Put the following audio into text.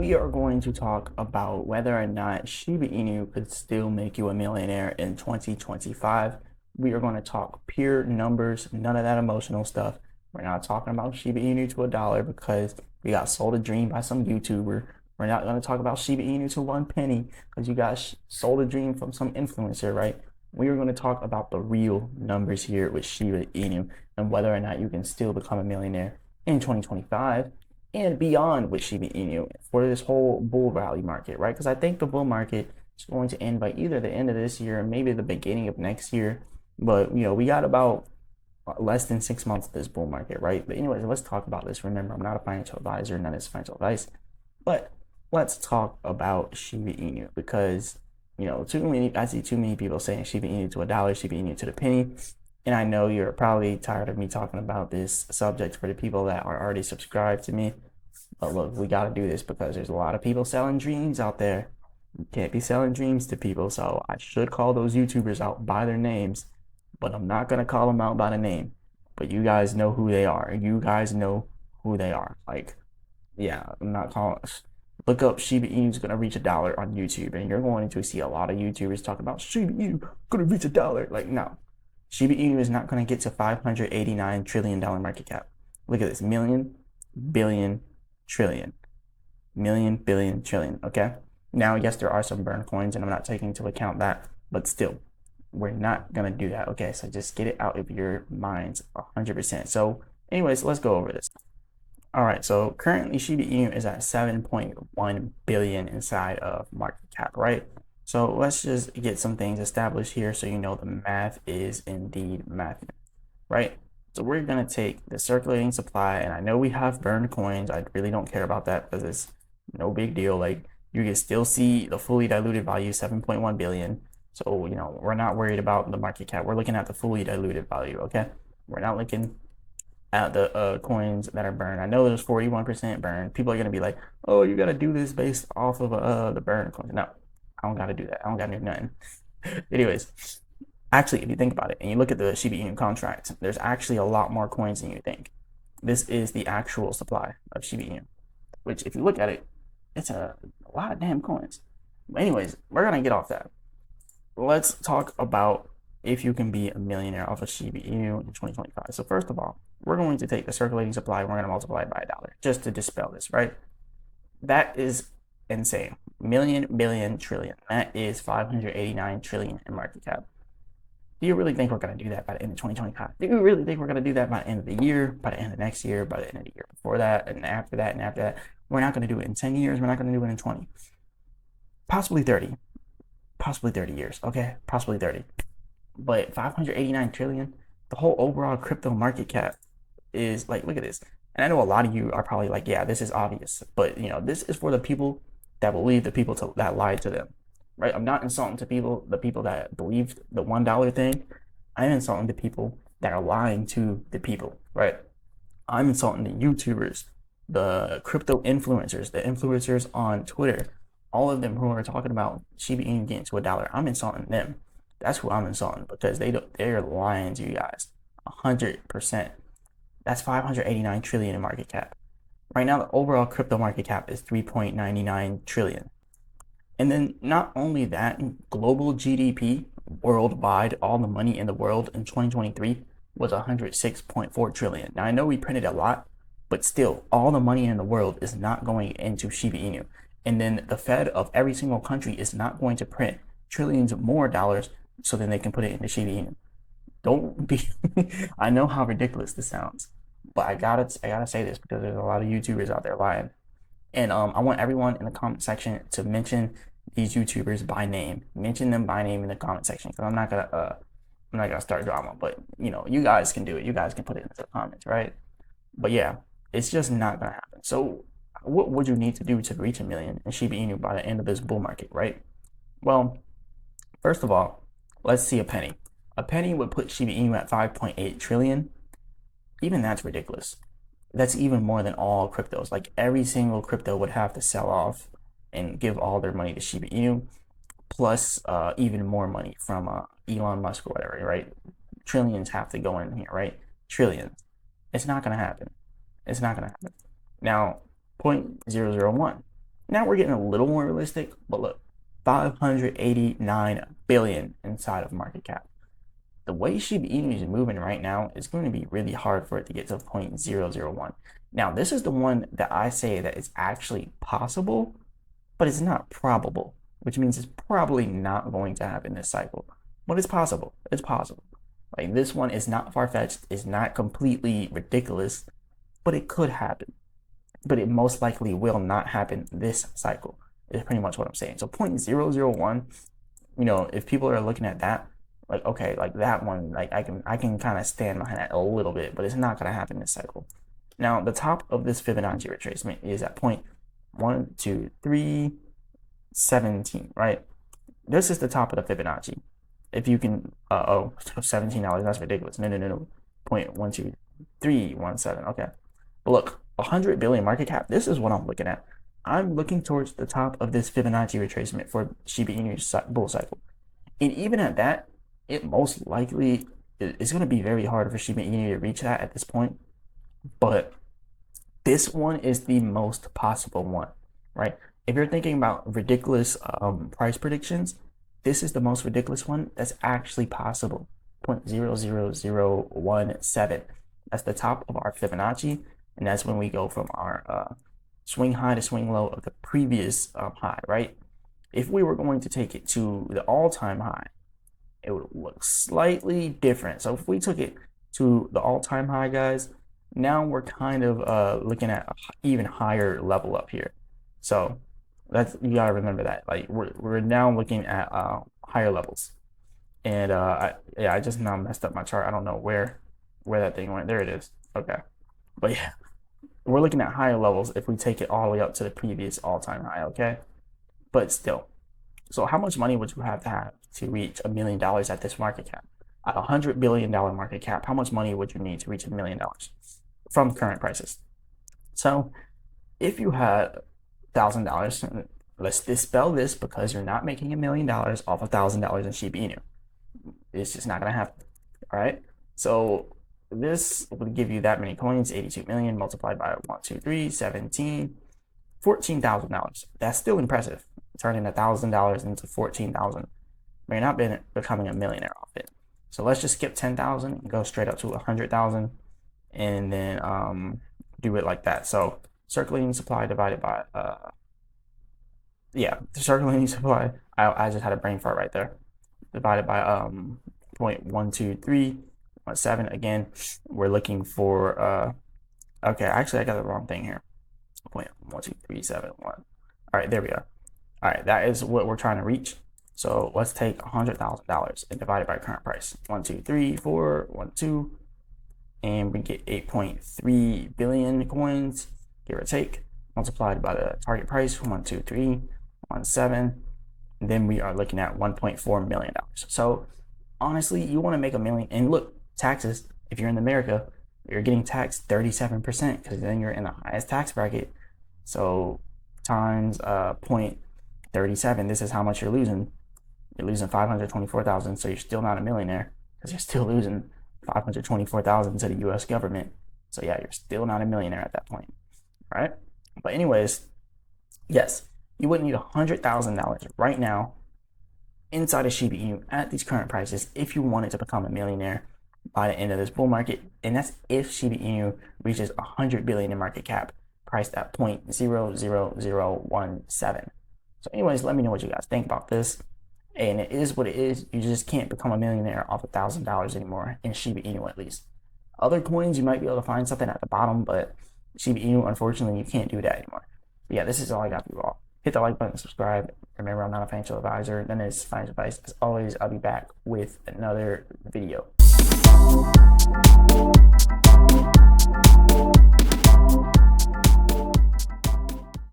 we are going to talk about whether or not Shiba Inu could still make you a millionaire in 2025. We are going to talk pure numbers, none of that emotional stuff. We're not talking about Shiba Inu to $1 because we got sold a dream by some YouTuber. We're not going to talk about Shiba Inu to 1 penny because you got sold a dream from some influencer, right? We are going to talk about the real numbers here with Shiba Inu and whether or not you can still become a millionaire in 2025 and beyond with Shiba Inu for this whole bull rally market, right? Because I think the bull market is going to end by either the end of this year or maybe the beginning of next year. But we got about less than 6 months of this bull market, right? But anyways, let's talk about this. Remember, I'm not a financial advisor, none of this financial advice, but let's talk about Shiba Inu because I see too many people saying Shiba Inu to $1, Shiba Inu to the penny. And I know you're probably tired of me talking about this subject for the people that are already subscribed to me. But look, we got to do this because there's a lot of people selling dreams out there. You can't be selling dreams to people. So I should call those YouTubers out by their names, but I'm not going to call them out by the name. But you guys know who they are. You guys know who they are. Like, yeah, I'm not calling. Look up Shiba Inu is going to reach $1 on YouTube, and you're going to see a lot of YouTubers talking about Shiba Inu going to reach $1. Like, no. Shiba Inu is not going to get to $589 trillion market cap. Look at this. Million, billion, trillion. Million, billion, trillion. Okay? Now, yes, there are some burn coins, and I'm not taking into account that, but still, we're not going to do that. Okay? So just get it out of your minds 100%. So, anyways, let's go over this. All right, so currently Shiba Inu is at 7.1 billion inside of market cap, right? So let's just get some things established here so you know the math is indeed math, right? So we're gonna take the circulating supply, and I know we have burned coins. I really don't care about that because it's no big deal. Like you can still see the fully diluted value, 7.1 billion. So we're not worried about the market cap. We're looking at the fully diluted value, okay? We're not looking at the coins that are burned. I know there's 41% burned. People are gonna be like, "Oh, you gotta do this based off of the burn coins." No, I don't gotta do that. I don't gotta do nothing. Anyways, actually, if you think about it and you look at the Shiba Inu contract, there's actually a lot more coins than you think. This is the actual supply of Shiba Inu, which, if you look at it, it's a lot of damn coins. But anyways, we're gonna get off that. Let's talk about if you can be a millionaire off of Shiba Inu in 2025. So first of all, we're going to take the circulating supply, we're going to multiply it by $1 just to dispel this, right? That is insane. Million, billion, trillion. That is 589 trillion in market cap. Do you really think we're going to do that by the end of 2025? Do you really think we're going to do that by the end of the year, by the end of next year, by the end of the year before that, and after that, and after that? We're not going to do it in 10 years. We're not going to do it in 20. Possibly 30. Possibly 30 years, okay? Possibly 30. But 589 trillion, the whole overall crypto market cap is like, look at this. And I know a lot of you are probably like, yeah, this is obvious, but this is for the people that believe the people that lied to them, right? I'm not insulting to the people that believed the $1 thing. I'm insulting the people that are lying to the people, right? I'm insulting the YouTubers, the crypto influencers, the influencers on Twitter, all of them who are talking about Shiba Inu getting to $1. I'm insulting them. That's who I'm insulting because they're lying to you guys 100%. That's 589 trillion in market cap. Right now, the overall crypto market cap is 3.99 trillion. And then not only that, global GDP worldwide, all the money in the world in 2023 was 106.4 trillion. Now I know we printed a lot, but still, all the money in the world is not going into Shiba Inu. And then the Fed of every single country is not going to print trillions more dollars so then they can put it into Shiba Inu. Don't be I know how ridiculous this sounds, but I gotta say this because there's a lot of YouTubers out there lying. And I want everyone in the comment section to mention these YouTubers by name. Mention them by name in the comment section because I'm not gonna start drama, but you guys can do it. You guys can put it into the comments, right? But yeah, it's just not gonna happen. So what would you need to do to reach 1 million in Shiba Inu by the end of this bull market, right? Well, first of all, let's see a penny. A penny would put Shiba Inu at 5.8 trillion. Even that's ridiculous. That's even more than all cryptos. Like every single crypto would have to sell off and give all their money to Shiba Inu, plus even more money from Elon Musk or whatever, right? Trillions have to go in here, right? Trillions. It's not gonna happen. It's not gonna happen. Now, 0.001. Now we're getting a little more realistic, but look, 589 billion inside of market cap. The way Shiba Inu is moving right now, it's going to be really hard for it to get to 0.001. Now, this is the one that I say that it's actually possible, but it's not probable, which means it's probably not going to happen this cycle. But it's possible. It's possible. Like, this one is not far-fetched, it's not completely ridiculous, but it could happen. But it most likely will not happen this cycle, is pretty much what I'm saying. So 0.001, you know, if people are looking at that, like, okay, like that one, like I can kind of stand behind that a little bit, but it's not going to happen this cycle. Now, the top of this Fibonacci retracement is at 0.12317, right? This is the top of the Fibonacci. If you can, $17, that's ridiculous. No. 0.12317, okay. But look, 100 billion market cap, this is what I'm looking at. I'm looking towards the top of this Fibonacci retracement for Shiba Inu's bull cycle. And even at that, it most likely is going to be very hard for Shiba Inu to reach that at this point. But this one is the most possible one, right? If you're thinking about ridiculous price predictions, this is the most ridiculous one that's actually possible. 0.00017. That's the top of our Fibonacci, and that's when we go from our swing high to swing low of the previous high, right? If we were going to take it to the all-time high, it would look slightly different. So if we took it to the all-time high, guys, now we're kind of looking at an even higher level up here. So that's, you gotta remember that. Like we're now looking at higher levels. And I just now messed up my chart. I don't know where that thing went. There it is. Okay. But yeah, we're looking at higher levels if we take it all the way up to the previous all-time high, okay? But still. So how much money would you have to reach $1 million at this market cap? At $100 billion market cap, how much money would you need to reach $1 million from current prices? So if you had $1,000, let's dispel this because you're not making $1 million off $1,000 in Shiba Inu. It's just not going to happen, all right? So this would give you that many coins, 82 million multiplied by 1, 2, 3, 17, $14,000. That's still impressive. Turning $1,000 into 14,000. But you're not becoming a millionaire off it. So let's just skip 10,000 and go straight up to 100,000, and then do it like that. So circulating supply divided by circulating supply. I just had a brain fart right there. Divided by 0.12317. Again, we're looking for okay, actually I got the wrong thing here. 0.12371. All right, there we go. All right, that is what we're trying to reach. So let's take $100,000 and divide it by current price. 1, 2, 3, 4, 1, 2, and we get 8.3 billion coins, give or take, multiplied by the target price, 1, 2, 3, 1, 7. And then we are looking at $1.4 million. So honestly, you want to make $1 million, and look, taxes. If you're in America, you're getting taxed 37% because then you're in the highest tax bracket. So times 0.37, this is how much you're losing. You're losing 524,000, so you're still not a millionaire because you're still losing 524,000 to the U.S. government. So yeah, you're still not a millionaire at that point, all right? But anyways, yes, you wouldn't need $100,000 right now inside of Shiba Inu at these current prices if you wanted to become a millionaire by the end of this bull market, and that's if Shiba Inu reaches 100 billion in market cap, priced at 0.00017. So anyways, let me know what you guys think about this. And it is what it is. You just can't become a millionaire off $1,000 anymore in Shiba Inu, at least. Other coins, you might be able to find something at the bottom, but Shiba Inu, unfortunately, you can't do that anymore. But yeah, this is all I got for you all. Hit the like button, subscribe. Remember, I'm not a financial advisor. None of this is financial advice. As always, I'll be back with another video.